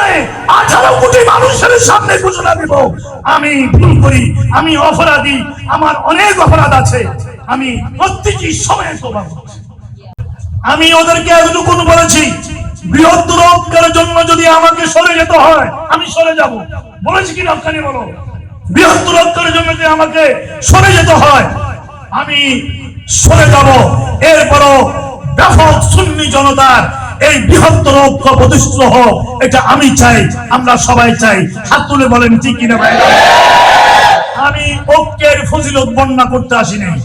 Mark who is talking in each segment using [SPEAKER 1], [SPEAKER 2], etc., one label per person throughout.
[SPEAKER 1] গোপনে 18 কোটি মানুষের সামনে ঘোষণা দেব, আমি ভুল করি, আমি অপরাধী, আমার অনেক অপরাধ আছে, আমি প্রত্যেকটি সময়ে তওবা করছি। আমি ওদেরকে এতটুকু বলেছি, বৃহত্তর ঐক্যের জন্য যদি আমাকে সরে যেতে হয় আমি সরে যাব। বলেছি কি রক্ষানি বলো? বৃহত্তর ঐক্যের জন্য যদি আমাকে সরে যেতে হয় আমি সরে যাব। এরপরও ব্যাপক সুন্নি জনতার এই বৃহত্তর ঐক্য প্রতিষ্ঠিত হোক, এটা আমি চাই, আমরা সবাই চাই। হাত তুলে বলেন ঠিক কিনা ভাই? আমি ঐক্যের ফজিলত বর্ণনা করতে আসি নাই,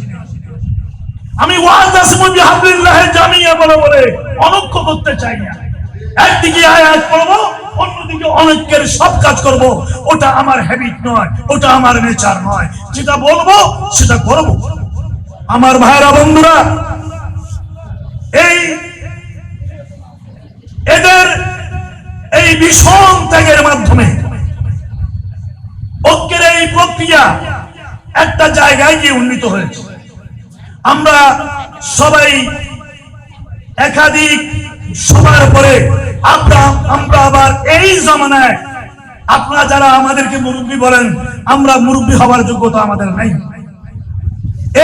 [SPEAKER 1] আমি ওয়াতাসিমু বিহাবলিল্লাহি জামিয়া বলে অনৈক্য করতে চাই না। একদিকে আয়াত পড়বো, অন্যদিকে অনৈক্যের সব কাজ করব, ওটা আমার হ্যাবিট নয়, ওটা আমার নেচার নয়। যেটা বলবো সেটা করব। আমার ভাইরা বন্ধুরা, এদের এই ভীষণ ত্যাগের মাধ্যমে ঐক্যের এই প্রক্রিয়া একটা জায়গায় গিয়ে উন্নীত হয়েছে। আমরা সবাই একাধিক সময়ের পরে আমরা আবার এই জামানায়, আপনারা যারা আমাদেরকে মুরব্বী বলেন, আমরা মুরব্বী হওয়ার যোগ্যতা আমাদের নাই।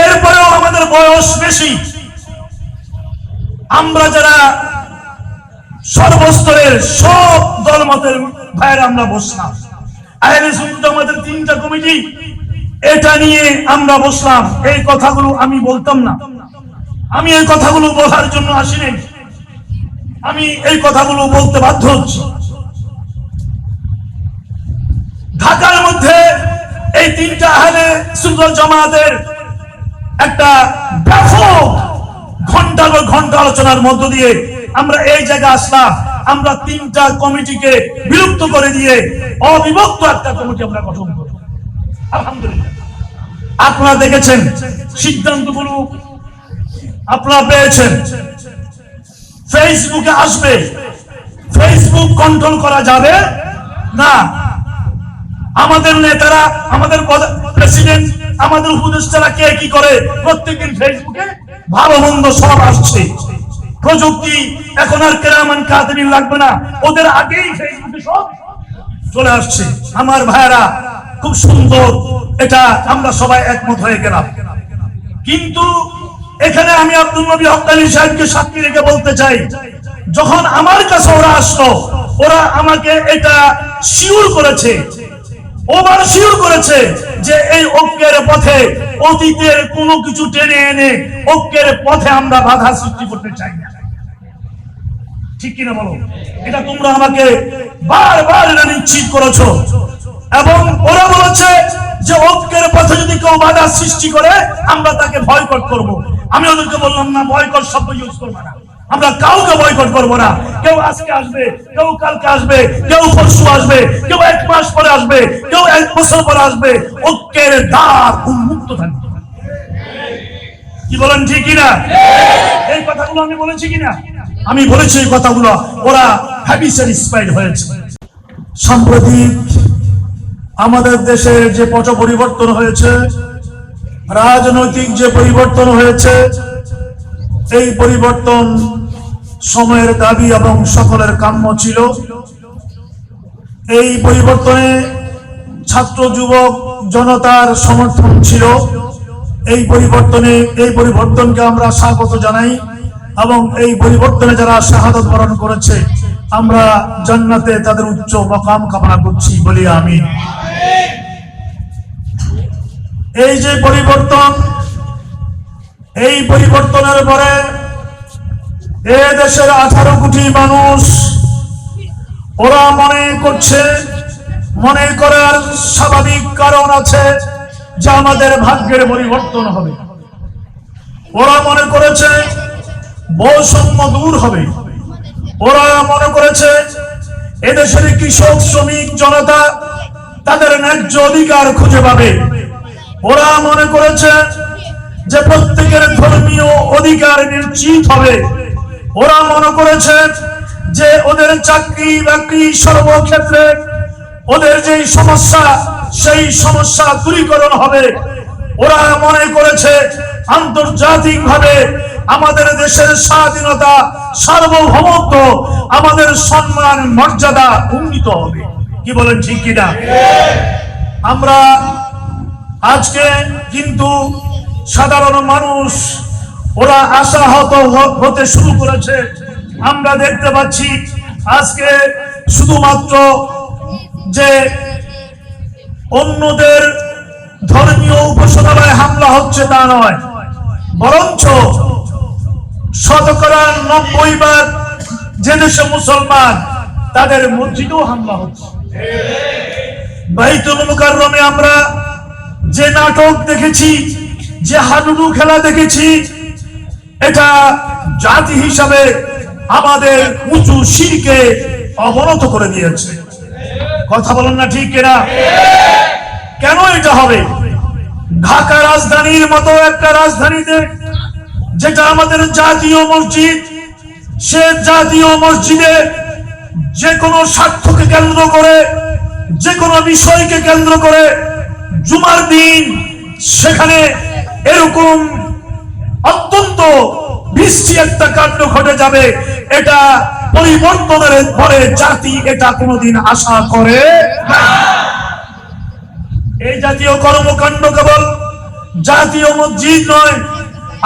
[SPEAKER 1] এরপরেও আমাদের বয়স বেশি, আমরা যারা সর্বস্তরের সব দলমতের ভাইয়েরা আমরা বসলাম, আহলে সুন্নাত আমাদের 3টা কমিটি, এটা নিয়ে আমরা বসলাম। এই কথাগুলো আমি বলতাম না, আমি এই কথাগুলো বলার জন্য আসিনি, আমি এই কথাগুলো বলতে বাধ্য হচ্ছি। ঢাকার মধ্যে এই 3টা আহলে সুন্নাত জামাতের একটা ব্যাপক ঘন্টা আলোচনার মধ্য দিয়ে আমরা এই জায়গায় আসলাম। আমরা 3টা কমিটিকে বিলুপ্ত করে দিয়ে অবিভক্ত একটা কমিটি আমরা গঠন করব। আলহামদুলিল্লাহ, আপনারা দেখেছেন সিদ্ধান্তগুলো আপনারা পেয়েছেন। ফেসবুকে আসবে, ফেসবুক কন্ট্রোল করা যাবে না। আমাদের নেতারা, আমাদের প্রেসিডেন্ট, আমাদের উপদেষ্টারা কে কি করে, প্রত্যেকদিন ফেসবুকে ভালো মন্দ সব আসছে। প্রযুক্তি এখন আর কেরামান কাতিবিন লাগবে না, ওদের আগেই ফেসবুকে সব চলে আসছে। আমার ভাইরা খুব সুন্দর, এটা আমরা সবাই একমত হয়ে গেলাম। কিন্তু এখানে আমি আব্দুল নবী হক্কানি সাহেবকে সাক্ষী রেখে বলতে চাই, যখন আমার কাছে ওরা আসলো, ওরা আমাকে এটা শিওর করেছে, ওভারশিওর করেছে যে এই ঐক্যের পথে অতীতের কোনো কিছু টেনে এনে ঐক্যের পথে আমরা বাধা সৃষ্টি করতে চাই না। ঠিক কিনা বলো? এটা তোমরা আমাকে বারবার নিশ্চিত করেছো। এবং ওরা বলেছে যে ঐক্যের পথে যদি কেউ বাধা সৃষ্টি করে আমরা তাকে বয়কট করব। আমি ওদেরকে বললাম না, বয়কট শব্দ ইউজ করবো না, আমরা কাউকে বয়কট করবো না। কেউ আজকে আসবে, কেউ কালকে আসবে, কেউ পরশু আসবে, কেউ 1 মাস পরে আসবে, কেউ 1 বছর পরে আসবে, ঐক্যের দ্বার উন্মুক্ত থাকবে। কি বলেন ঠিক কিনা? এই কথাগুলো আমি বলেছি কিনা? আমি বলেছি এই কথাগুলো, ওরা হ্যাপি স্যাটিসফাইড হয়েছে। সাম্প্রতিক আমাদের দেশের যে পট পরিবর্তন হয়েছে, রাজনৈতিক যে পরিবর্তন হয়েছে, এই পরিবর্তন সময়ের দাবি এবং সকলের কাম্য ছিল। এই পরিবর্তনে ছাত্র যুবক জনতার সমর্থন ছিল। এই পরিবর্তনকে আমরা স্বাগত জানাই এবং এই পরিবর্তনে যারা শাহাদাত বরণ করেছে আমরা জান্নাতে তাদের উচ্চ মাকাম কামনা করছি, বলি আমিন। এই যে পরিবর্তন, এই পরিবর্তনের পরে এ দেশের 18 কোটি মানুষ ওরা মনে করার স্বাভাবিক কারণ আছে যে আমাদের ভাগ্যের পরিবর্তন হবে। ওরা মনে করেছে বৈষম্য দূর হবে। ওরা মনে করেছে এদেশের কৃষক শ্রমিক জনতা তাদের ন্যায্য অধিকার খুঁজে পাবে। ওরা মনে করেছে যে প্রত্যেকের ধর্মীয় অধিকার নিশ্চিত হবে। ওরা মনে করেছে যে ওদের চাকরি বাকরি সর্বক্ষেত্রে ওদের যে সমস্যা সেই সমস্যা দূরীকরণ হবে। ওরা মনে করেছে আন্তর্জাতিকভাবে আমাদের দেশের স্বাধীনতা, সার্বভৌমত্ব, আমাদের সম্মান মর্যাদা উন্নীত হবে। কি বলেন, ঠিক কিনা? আমরা আজকে কিন্তু সাধারণ মানুষ ওরা আশাহত হতে শুরু করেছে। আমরা দেখতে পাচ্ছি আজকে শুধুমাত্র যে অন্যদের ধর্মীয় উপাসনালয়ে হামলা হচ্ছে তা নয়, বরঞ্চ শতকরা 90% যে দেশে মুসলমান তাদের মসজিদেও হামলা হচ্ছে। বাইতুল মুকাররমে আমরা যে নাটক দেখেছি, যে হাডুডু খেলা দেখেছি, এটা জাতি হিসাবে আমাদের উঁচু শিরকে অবনত করে দিয়েছে। কথা বলেন না, ঠিক কিনা? কেন এটা হবে? ঢাকা রাজধানীর মতো একটা রাজধানীতে যেটা আমাদের জাতীয় মসজিদ, সে জাতীয় মসজিদে যে কোনো স্বার্থকে কেন্দ্র করে, যে কোনো বিষয়কে কেন্দ্র করে জুমার দিন সেখানে এরকম অত্যন্ত বৃষ্টি একটা কাণ্ড ঘটে যাবে, এটা পরিবর্তনের পরে জাতি এটা কোনোদিন আশা করে না। এই জাতীয় কর্মকাণ্ড কেবল জাতীয় মসজিদ নয়,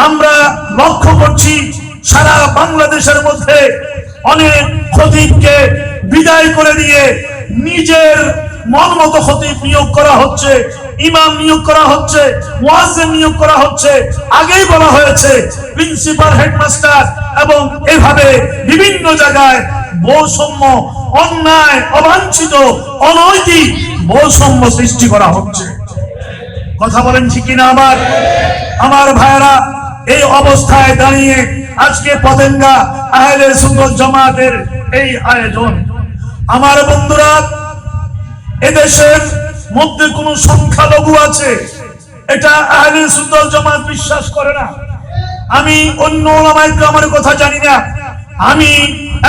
[SPEAKER 1] আমরা লক্ষ্য করছি সারা বাংলাদেশের মধ্যে অনেক খতিবকে বিদায় করে দিয়ে নিজের মন মতো খতিব নিয়োগ করা হচ্ছে, ইমাম নিয়োগ করা হচ্ছে, মুয়াজ্জিন নিয়োগ করা হচ্ছে। আগেই বলা হয়েছে প্রিন্সিপাল, হেডমাস্টার এবং এভাবে বিভিন্ন জায়গায় বৈষম্য, অন্যায়, অবাঞ্ছিত, অনৈতিক বৈষম্য সৃষ্টি করা হচ্ছে। কথা বলেন ঠিক কিনা? আমার ভাইয়েরা, এই অবস্থায় দাঁড়িয়ে আজকে পতেঙ্গা আহলে সুন্নাত জামাতের এই আয়োজন। আমার বন্ধুরা, এদেশের মধ্যে কোন সংখ্যালঘু আছে এটা আহলে সুন্নাত জামাত বিশ্বাস করে না। আমি অন্য ওলামায়ে কেরামের কথা জানি না, আমি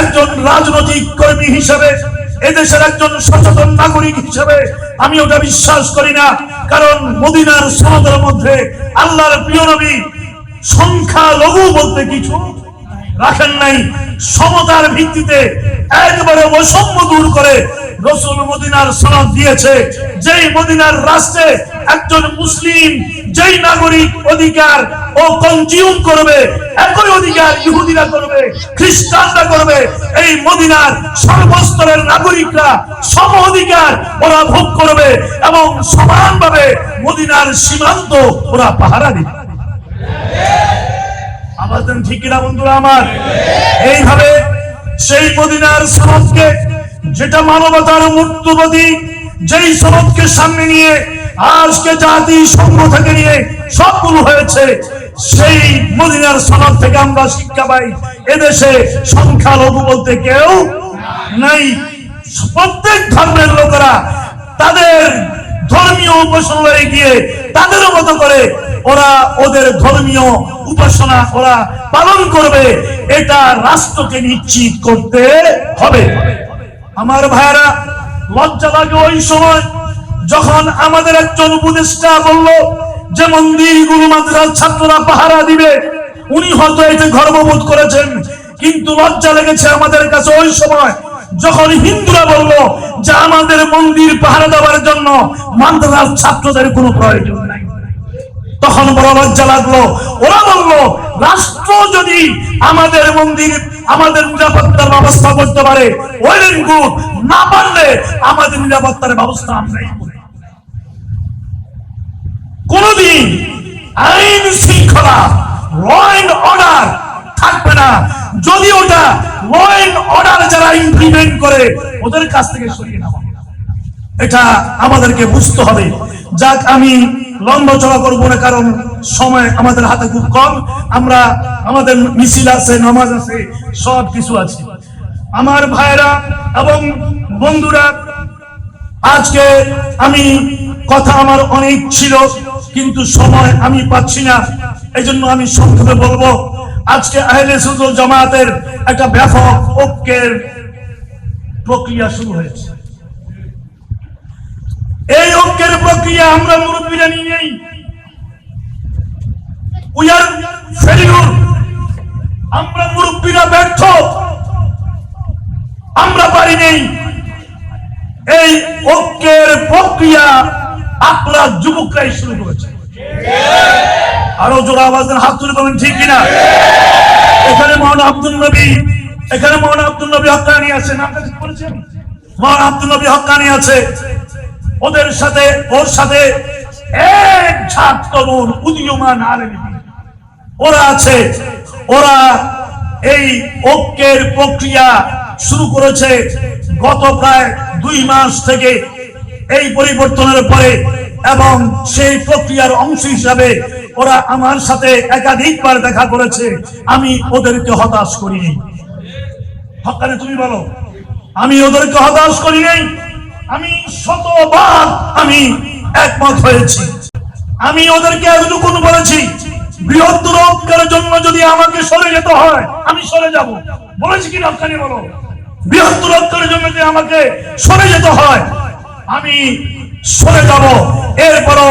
[SPEAKER 1] একজন রাজনৈতিক কর্মী হিসেবে, এদেশের একজন সচেতন নাগরিক হিসেবে আমি ওটা বিশ্বাস করি না। কারণ মদিনার সনদের মধ্যে আল্লাহর প্রিয় নবী সংখ্যালঘু বলতে কিছু রাখেন নাই। সমতার ভিত্তিতে একবারে বৈষম্য দূর করে রাসূল মদিনার সনদ দিয়েছে, যেই মদিনার রাষ্ট্রে একজন মুসলিম যেই নাগরিক অধিকার ও কনজিউম করবে, একই অধিকার ইহুদিরা করবে, খ্রিস্টানরা করবে। এই মদিনার সর্বস্তরের নাগরিকরা সম অধিকার ওরা ভোগ করবে এবং সমানভাবে মদিনার সীমান্ত ওরা পাহারা দিবে। আমাদের ঠিক কিনা বন্ধুরা আমার? এইভাবে সেই মদিনার সনদকে, যেটা মানবতার মূর্তবাদী, যেই সনদকে সামনে নিয়ে আজকে জাতিসংঘ থেকে নিয়ে সবগুলো হয়েছে, সেই মদিনার সনদ থেকে আমরা শিক্ষা পাই এদেশে সংখ্যালঘু বলতে কেউ নাই। প্রত্যেক ধর্মের লোকেরা তাদের ধর্মীয় উপাসনায় গিয়ে তাদের মতো করে ওরা ওদের ধর্মীয় উপাসনা ওরা পালন করবে, এটা রাষ্ট্রকে নিশ্চিত করতে হবে। আমার ভাইয়েরা, লজ্জা লাগে ওই সময় যখন আমাদের একজন উপদেষ্টা বলল যে মন্দিরগুলো মাদ্রাসার ছাত্ররা পাহারা দিবে। উনি হয়তো এতে গর্ববোধ করেছেন, কিন্তু লজ্জা লেগেছে আমাদের কাছে ওই সময় যখন হিন্দুরা বলল যে আমাদের মন্দির পাহারা দেওয়ার জন্য মাদ্রাসার ছাত্রদের কোনো প্রয়োজন নাই। তখন বড় লজ্জা লাগলো। ওরা বলল রাষ্ট্র যদি আমাদের মন্দির, আমাদের নিরাপত্তার ব্যবস্থা করতে পারে, ওয়েল গুড, না পারলে আমাদের নিরাপত্তার ব্যবস্থা আমরাই করি। কোনদিন আইন শৃঙ্খলা, ল এন্ড অর্ডার থাকবে না যদি ওটা ল এন্ড অর্ডার যারা ইমপ্লিমেন্ট করে ওদের কাছ থেকে সরিয়ে নেওয়া। এটা আমাদেরকে বুঝতে হবে। যাক, আমি লম্বা চড়া করবো না, কারণ সময় আমাদের হাতে খুব কম। আমরা আমাদের মিছিল আছে, নামাজ আছে, সব কিছু আছে। আমার ভাইরা এবং বন্ধুরা, আজকে আমি কথা আমার অনেক ছিল, কিন্তু সময় আমি পাচ্ছি না, এই জন্য আমি সংক্ষেপে বলবো। আজকে আহলে সুন্নাত জামাতের একটা ব্যাপক ঐক্যের প্রক্রিয়া শুরু হয়েছে। এই ঐক্যের প্রক্রিয়া আমরা মুরব্বীরা নিয়ে নেই। উই আর ফেলিউর আমরা মুরব্বীরা ব্যর্থ, আমরা পারি নেই এই ঐক্যের প্রক্রিয়া আপনারা যুবকরাই শুরু করেছে। আরো জোরে আওয়াজ দেন, হাত তুলে বলেন ঠিক কিনা। এখানে মাওলানা আব্দুল নবী হক্কানি আছে, নামটা ঠিক বলেছেন, মাওলানা আব্দুল নবী হক্কানি আছে, ওর সাথে এক ঝাঁক তরুণ উদীয়মান আলেম ওরা আছে। ওরা এই ঐক্যের প্রক্রিয়া শুরু করেছে গত প্রায় 2 মাস থেকে এই পরিবর্তনের পরে, এবং সেই প্রক্রিয়ার অংশ হিসাবে ওরা আমার সাথে একাধিকবার দেখা করেছে। আমি ওদেরকে হতাশ করিনি। হক্কানি তুমি বলো, আমি ওদেরকে হতাশ করি নাই। আমি শতবার আমি একমত হয়েছি। আমি ওদেরকে এতটুকু বলেছি, বৃহত্তর ঐক্যের জন্য যদি আমাকে সরে যেতে হয় আমি সরে যাব। বলেছি কি হক্কানি বলো, বৃহত্তর ঐক্যের জন্য যদি আমাকে সরে যেতে হয় আমি সরে যাব। এরপরও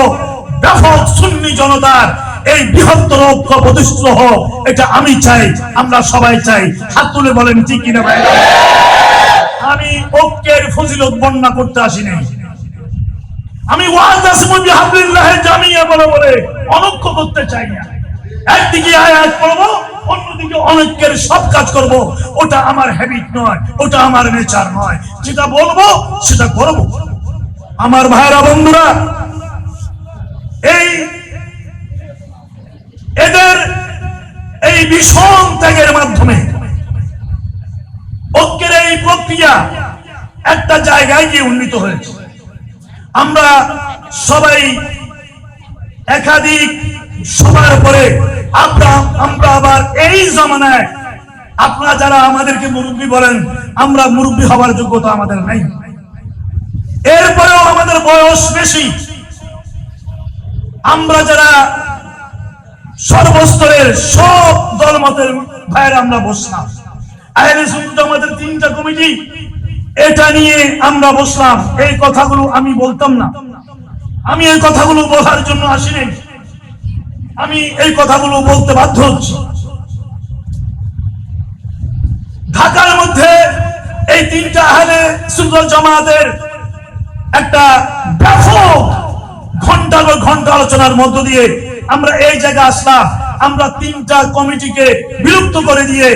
[SPEAKER 1] ব্যাপক সুন্নি জনতার এই বৃহত্তর ঐক্য প্রতিষ্ঠিত হোক, এটা আমি চাই, আমরা সবাই চাই। হাত তুলে বলেন ঠিক কিনা ভাই। আমি ঐক্যের ফজিলত বর্ণনা করতে আসি নাই। আমি ওয়াতাসিমু বিহাবলিল্লাহি জামিয়া বলে অনৈক্য করতে চাই না। একদিকে আয়াত পড়বো, অন্যদিকে অনৈক্যের সব কাজ করব, ওটা আমার হ্যাবিট নয়, ওটা আমার নেচার নয়। যেটা বলবো সেটা করব। আমার ভাইরা বন্ধুরা, এদের এই ভীষণ ত্যাগের মাধ্যমে ঐক্যের এই প্রক্রিয়া একটা জায়গায় গিয়ে উন্নীত হয়েছে। আমরা সবাই একাধিক সময়ের পরে আমরা আবার এই জামানায়, আপনারা যারা আমাদেরকে মুরব্বী বলেন, আমরা মুরব্বী হওয়ার যোগ্যতা আমাদের নাই। এরপরেও আমাদের বয়স বেশি, আমরা যারা সর্বস্তরের সব দলমতের ভাইয়েরা আমরা বসলাম। আহলে সুন্নাত আমাদের 3টা কমিটি, এটা নিয়ে আমরা বসলাম। এই কথাগুলো আমি বলতাম না, আমি এই কথাগুলো বলার জন্য আসিনি, আমি এই কথাগুলো বলতে বাধ্য হচ্ছি। ঢাকার মধ্যে এই 3টা আহলে সুন্নাত জামাতের একটা ব্যাপক ঘন্টা আলোচনার মধ্য দিয়ে আমরা এই জায়গায় আসলাম। আমরা 3টা কমিটিকে বিলুপ্ত করে দিয়ে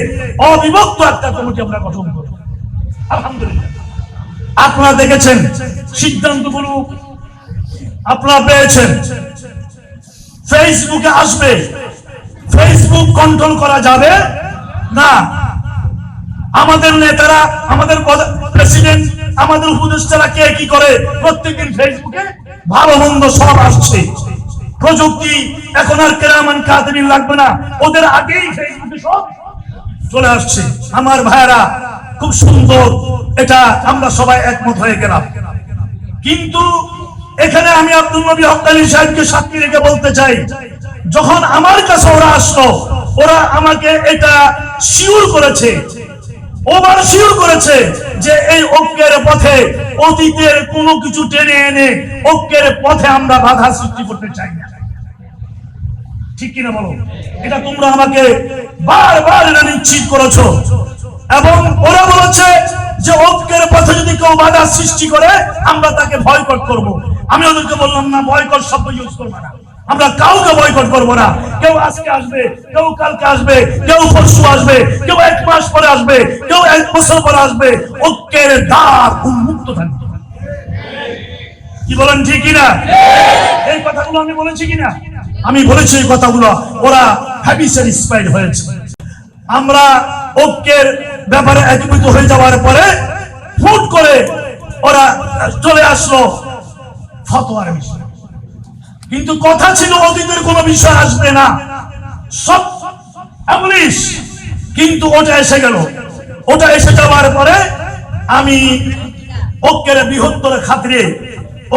[SPEAKER 1] অবিভক্ত একটা কমিটি আমরা গঠন করব। আলহামদুলিল্লাহ, আপনারা দেখেছেন সিদ্ধান্তগুলো আপনারা পেয়েছেন। ফেসবুকে আসবে, ফেসবুক কন্ট্রোল করা যাবে না। আমাদের নেতারা, আমাদের প্রেসিডেন্ট, আমাদের উপদেষ্টারা কে কি করে, প্রত্যেকদিন ফেসবুকে ভালো মন্দ সব আসছে। প্রযুক্তি এখন আর কেরামান কাতিবিন লাগবে না, ওদের আগেই ফেসবুকে সব চলে আসছে। আমার ভাইরা খুব সুন্দর, এটা আমরা সবাই একমত হয়ে গেলাম। কিন্তু এখানে আমি আব্দুল নবী হক্কানি সাহেবকে সাক্ষী রেখে বলতে চাই, যখন আমার কাছে ওরা আসলো, ওরা আমাকে এটা শিওর করেছে, ওভারশিওর করেছে যে এই ঐক্যের পথে অতীতের কোনো কিছু টেনে এনে ঐক্যের পথে আমরা বাধা সৃষ্টি করতে চাই না। ঠিক কিনা বলো? এটা তোমরা আমাকে বারবার এটা নিশ্চিত করেছো। এবং ওরা বলেছে যে ঐক্যের পথে যদি কেউ বাধা সৃষ্টি করে আমরা তাকে বয়কট করব। আমি ওদেরকে বললাম না, বয়কট শব্দ ইউজ করবে না, আমরা কাউকে বয়কট করবো না। কেউ আজকে আসবে, কেউ কালকে আসবে, কেউ পরশু আসবে, কেউ 1 মাস পরে আসবে, কেউ 1 বছর পরে আসবে। ঐক্যের দ্বার উন্মুক্ত থাকবে। কি বলেন ঠিক কিনা? এই কথাগুলো আমি বলেছি কিনা? আমি বলেছি এই কথাগুলো, ওরা হ্যাপি স্যাটিসফাইড হয়েছে। আমরা ঐক্যের ব্যাপারে একীভূত হয়ে যাওয়ার পরে ফুট করে ওরা চলে আসলো ফতোয়ার বিষয়। কিন্তু কথা ছিল অতীতের কোনো বিষয় আসবে না, সব অ্যাবলিশ। কিন্তু ওটা এসে গেল। ওটা এসে যাওয়ার পরে আমি ঐক্যের বৃহত্তর খাতিরে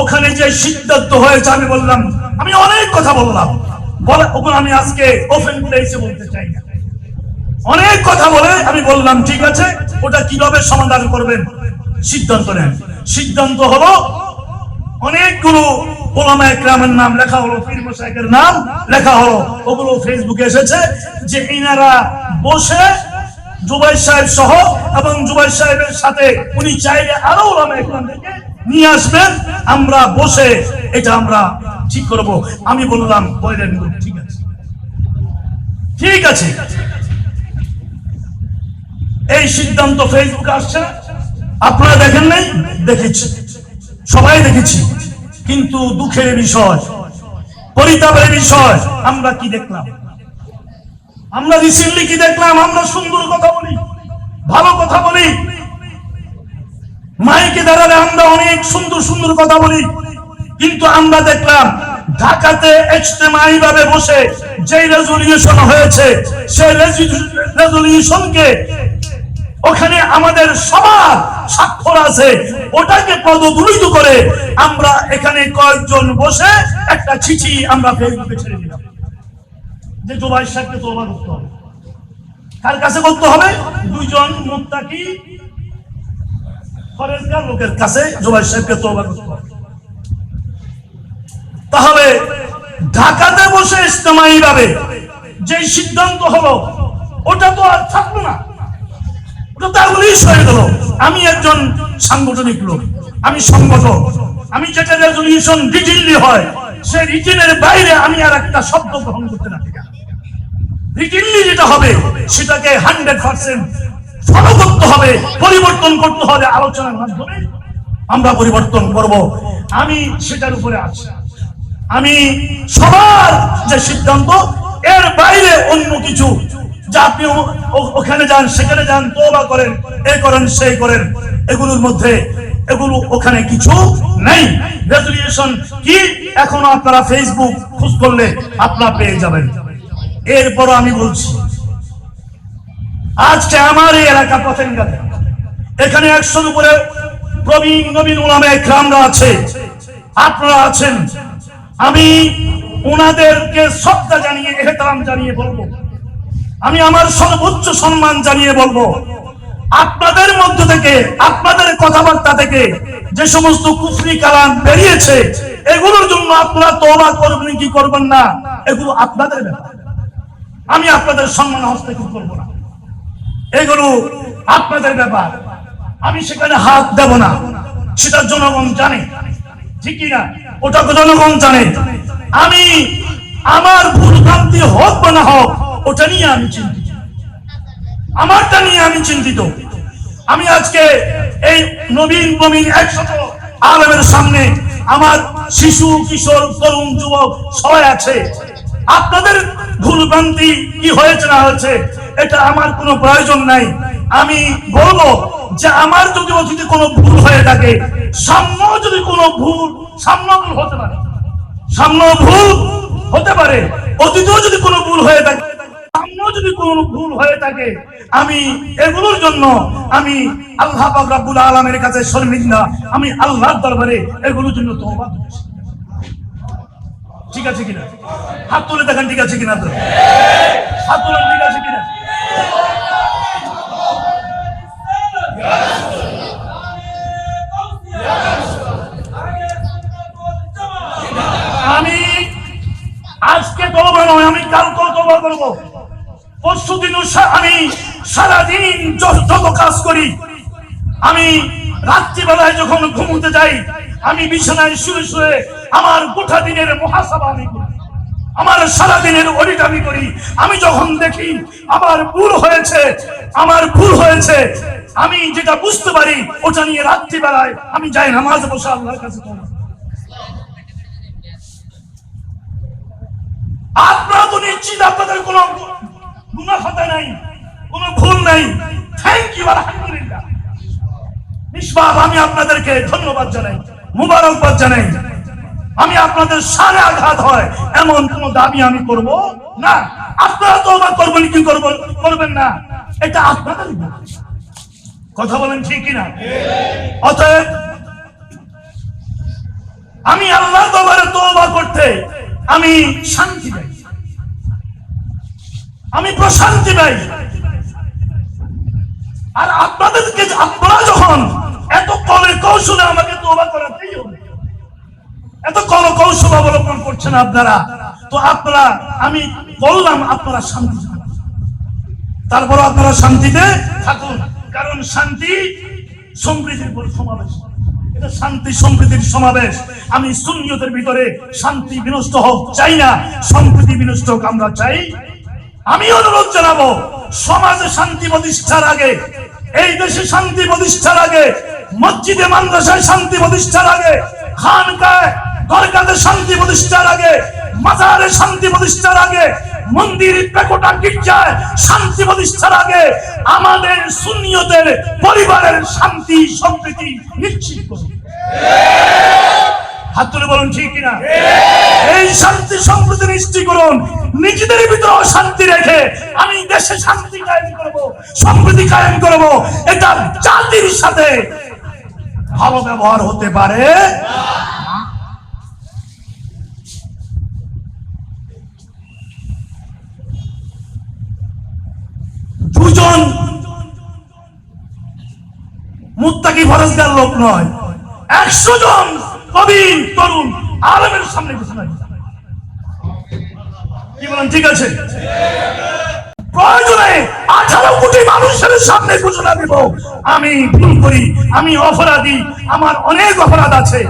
[SPEAKER 1] ওখানে যে সিদ্ধান্ত হয়েছে, আমি বললাম, আমি অনেক কথা বললাম, ওগুলো আমি আজকে ওপেন প্লেসে বলতে চাই না। অনেক কথা বলে আমি বললাম ঠিক আছে, ওটা কিভাবে সমাধান করবেন সিদ্ধান্ত নেন। সিদ্ধান্ত হলো অনেকগুলো ওলামায়ে কেরামের নাম লেখা হলো, পীর মাশায়েখের নাম লেখা হলো, ওগুলো ফেসবুকে এসেছে যে ইনারা বসে জুবাইর সাহেব সহ এবং জুবাইর সাহেবের সাথে উনি চাইলে আরো ওলামা ইকরাম থেকে নিয়ে আসবেন, আমরা বসে এটা আমরা ঠিক করব। আমি বললাম বলেন ঠিক আছে, ঠিক আছে। এই সিদ্ধান্ত ফেসবুকে আসছে, আপনারা দেখেন নাই? দেখেছি, সবাই দেখেছি। কিন্তু দুঃখের বিষয়, পরিতাপের বিষয়, আমরা কি দেখলাম? আমরা রিসেন্টলি কি দেখলাম? আমরা সুন্দর কথা বলি, ভালো কথা বলি, মাইকে দাঁড়ালে আমরা অনেক সুন্দর সুন্দর কথা বলি, কিন্তু আমরা দেখলাম ঢাকাতে ইজতেমাই ভাবে বসে যে রেজুলিউশন হয়েছে, সেই রেজুলিউশনকে ওখানে আমাদের সবার স্বাক্ষর আছে, ওটাকে পদদলিত করে আমরা এখানে কয়েকজন বসে একটা চিঠি আমরা ফেসবুকে ছেড়ে দিলাম যে জুবাইর সাহেবকে তওবা করতে হবে। কার কাছে করতে হবে? দুইজন মুত্তাকি ফরেজগার লোকের কাছে জুবাইর সাহেবকে তওবা করতে হবে। তাহলে ঢাকাতে বসে ইজতেমাই ভাবে যে সিদ্ধান্ত হলো, ওটা তো আর থাকলো না, ওটা তো আগুলিশ হয়ে গেল। আমি একজন সাংগঠনিক লোক, আমি সংগঠক, আমি যেটা রেজুলিউশন রিটিনলি হয়, সেই রিটিনের বাইরে আমি আর একটা শব্দ গ্রহণ করতে না। রিটিনলি যেটা হবে সেটাকে 100% ফলো করতে হবে, পরিবর্তন করতে হবে। আলোচনার মাধ্যমে আমরা পরিবর্তন করব। আমি সেটার উপরে আছি। আমি সবার যে সিদ্ধান্ত, এর বাইরে অন্য কিছু, যে আপনি ওখানে যান, সেখানে যান, তওবা করেন, এই করেন, সেই করেন, এগুলোর মধ্যে এগুলো ওখানে কিছু নেই। রেজুলিউশন কি এখনো আপনারা ফেসবুক খোঁজ করলে আপনারা পেয়ে যাবেন। এরপর আমি বলছি, আজকে আমার এই এলাকা পতেঙ্গাতে এখানে 100-র উপরে প্রবীণ নবীন উলামা ইকরামরা আছে, আপনারা আছেন। আমি ওনাদেরকে শ্রদ্ধা জানিয়ে, এহতেরাম জানিয়ে বলবো, আমি আমার সর্বোচ্চ সম্মান জানিয়ে বলবো, আপনাদের মধ্য থেকে, আপনাদের কথাবার্তা থেকে যে সমস্ত কুফরি কালাম বেরিয়েছে, এগুলোর জন্য আপনারা তওবা করবেন কি করবেন না, এগুলো আপনাদের ব্যাপার। আমি আপনাদের সম্মান হস্তক্ষেপ করবো না, এগুলো আপনাদের ব্যাপার। আমি সেখানে হাত দেব না, সেটা জনগণ জানে, ঠিক কিনা? ওটা জনগণ জানে। আমি আমার ভুল ভ্রান্তি হোক বা না হোক, ওটা নিয়ে আমি চিন্তিত, আমারটা নিয়ে আমি চিন্তিত। আমি আজকে এই নবীন প্রবীণ 100 আলেমের সামনে আমার শিশু, কিশোর, তরুণ, যুবক সবাই আছে। আপনাদের ভুল ভ্রান্তি কি হয়েছে না হয়েছে, এটা আমার কোনো প্রয়োজন নাই। আমি বলবো যে আমার যদি অতীতে কোনো ভুল হয়ে থাকে, সামনে যদি কোনো ভুল, সামনে ভুল হতে পারে, সামনে ভুল হতে পারে, অতীতেও যদি কোনো ভুল হয়ে থাকে, সামনেও যদি কোনো ভুল হয়ে থাকে, আমি এগুলোর জন্য আমি আল্লাহ পাক রব্বুল আলামিনের কাছে শর্মিন্দা, আমি আল্লাহর দরবারে এগুলোর জন্য তওবা করছি। ঠিক আছে কিনা? হাত তুলে দেখেন, ঠিক আছে কিনা? হাত তুলেন, ঠিক আছে কিনা? আমি আজকে তওবা নয়, আমি কালকেও তওবা করবো, পরশুদিনও আমি সারাদিন যত কাজ করি, আমি রাত্রিবেলায় যখন ঘুমোতে যাই, আমি বিছানায় শুয়ে শুয়ে আমার গোটা দিনের মুহাসাবা আমি করি, আমার সারাদিনের অডিট আমি করি। আমি যখন দেখি আমার ভুল হয়েছে, আমার ভুল হয়েছে, আমি যেটা বুঝতে পারি, ওটা নিয়ে রাত্রিবেলায় আমি যাই নামাজ বসে আল্লাহর কাছে তওবা। আপনারা তো নিশ্চিত আপনাদের কোনো গুনাহ খাতা নাই, কোনো ভুল নাই। থ্যাংক ইউ, আলহামদুলিল্লাহ। নিষ্পাপ আমি আপনাদেরকে ধন্যবাদ জানাই, মুবারকবাদ জানাই। আমি আপনাদের সারে আঘাত হয় এমন কোন দাবি আমি করব না। আপনারা তওবা করবেন কি করবেন না, এটা আপনাদের কথা বলেন, ঠিক কিনা? অতএব আমি আল্লাহর দরবারে তওবা করতে আমি শান্তি পাই, আমি প্রশান্তি পাই। আর আপনাদেরকে, আপনারা যখন এত কৌশলে আমাকে তওবা করাতেই হবে, এত কৌশল অবলম্বন করছেন আপনারা, তো আপনারা, আমি বললাম আপনারা শান্তি, তারপর আপনারা শান্তিতে থাকুন, কারণ শান্তি সম্প্রীতির সমাবেশ, এটা শান্তি সম্প্রীতির সমাবেশ। আমি সুন্নিয়তের ভিতরে শান্তি বিনষ্ট হোক চাই না, সম্প্রীতি বিনষ্ট হোক আমরা চাই। আমি অনুরোধ জানাবো, সমাজে শান্তি প্রতিষ্ঠার আগে, এই দেশে শান্তি প্রতিষ্ঠার আগে, মসজিদে মাদ্রাসায় শান্তি প্রতিষ্ঠার আগে, খানকায় দরগাতে শান্তি প্রতিষ্ঠার আগে, মাজারে শান্তি প্রতিষ্ঠার আগে, মন্দির পেকোটা গির্জায় শান্তি প্রতিষ্ঠার আগে আমাদের সুন্নিয়তের পরিবারের শান্তি সম্প্রীতি নিশ্চিত করুন। হাত তুলে বলুন ঠিক কিনা? এই শান্তি সম্প্রীতি নিশ্চিত করুন। নিজেদের ভিতরে শান্তি রেখে আমি দেশে শান্তি কায়েম করব, সম্প্রীতি কায়েম করব, এটা জাতির সাথে ভালো ব্যবহার হতে পারে না। দুজন মুত্তাকি ফরজগার লোক নয়, 100 জন কবি তরুণ আলেমের সামনে ঘোষণা দিতে, কি বলেন? ঠিক আছে, প্রয়োজনে 18 কোটি মানুষের সামনে ঘোষণা দেব, আমি ভুল করি, আমি অপরাধী, আমার অনেক অপরাধ আছে,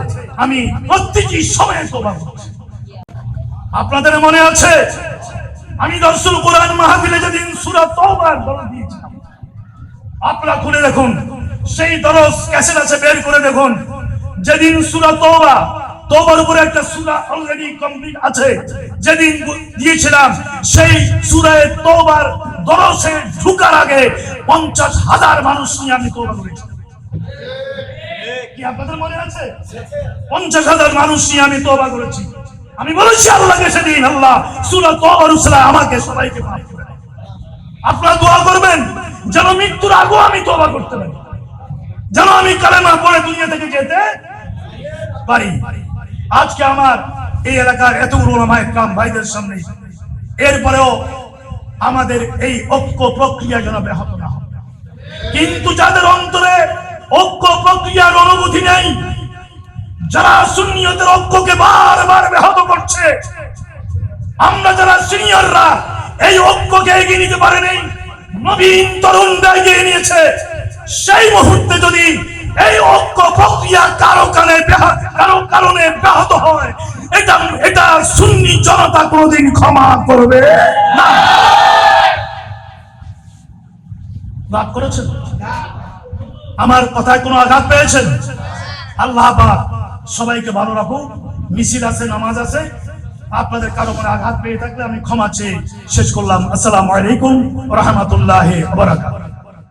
[SPEAKER 1] আমি প্রত্যেকটি সময়ে তওবা করছি। আপনাদের মনে আছে আমি দরসুল কোরআন মাহফিলে যেদিন সূরা তওবার দরস দিয়েছিলাম, আপনারা খুলে দেখুন, সেই দরস ক্যাসেট আছে, বের করে দেখুন। যেদিন সূরা তওবার উপরে একটা সূরা অলরেডি কমপ্লিট আছে, যেদিন দিয়েছিলাম, সেই সূরা তওবার দরসে ঢোকার আগে 50,000 মানুষ নিয়ে আমি তওবা করেছি। কি আপনাদের মনে আছে? 50,000 মানুষ নিয়ে আমি তওবা করেছি। আমি বলেছি আল্লাহকে সেদিন, আল্লাহ সূরা তওবার উসলা আমাকে সবাইকে মাফ করে দেন। আপনারা দোয়া করবেন যেন মৃত্যুর আগেও আমি তওবা করতে পারি, যেন আমি কালেমা পড়ে দুনিয়া থেকে যেতে পারি। আজকে আমার এই এলাকার এতগুলো উলামায়ে কেরাম ভাইদের সামনে, এরপরেও আমাদের এই ঐক্য প্রক্রিয়া যেন ব্যাহত না হয়। কিন্তু যাদের অন্তরে ঐক্য প্রক্রিয়ার অনুভূতি নেই, যারা সুন্নিয়তের ঐক্যকে বারবার ব্যাহত করছে, আমরা যারা সিনিয়ররা এই ঐক্যকে এগিয়ে নিতে পারেনি, নবীন তরুণরা এগিয়ে নিয়েছে, সেই মুহূর্তে যদি এই ঐক্য প্রক্রিয়া কারো কারণে ব্যাহত হয়, এটা সুন্নি জনতা কোনোদিন ক্ষমা করবে না। রাগ করেছেন? আমার কথায় কোনো আঘাত পেয়েছেন? আল্লাহ পাক সবাইকে ভালো রাখুন। মিছিল আছে, নামাজ আছে, আপনাদের কারো মনে আঘাত পেয়ে থাকলে আমি ক্ষমা চেয়ে শেষ করলাম। আসসালামু আলাইকুম ওয়া রাহমাতুল্লাহি ওয়া বারাকাতুহু।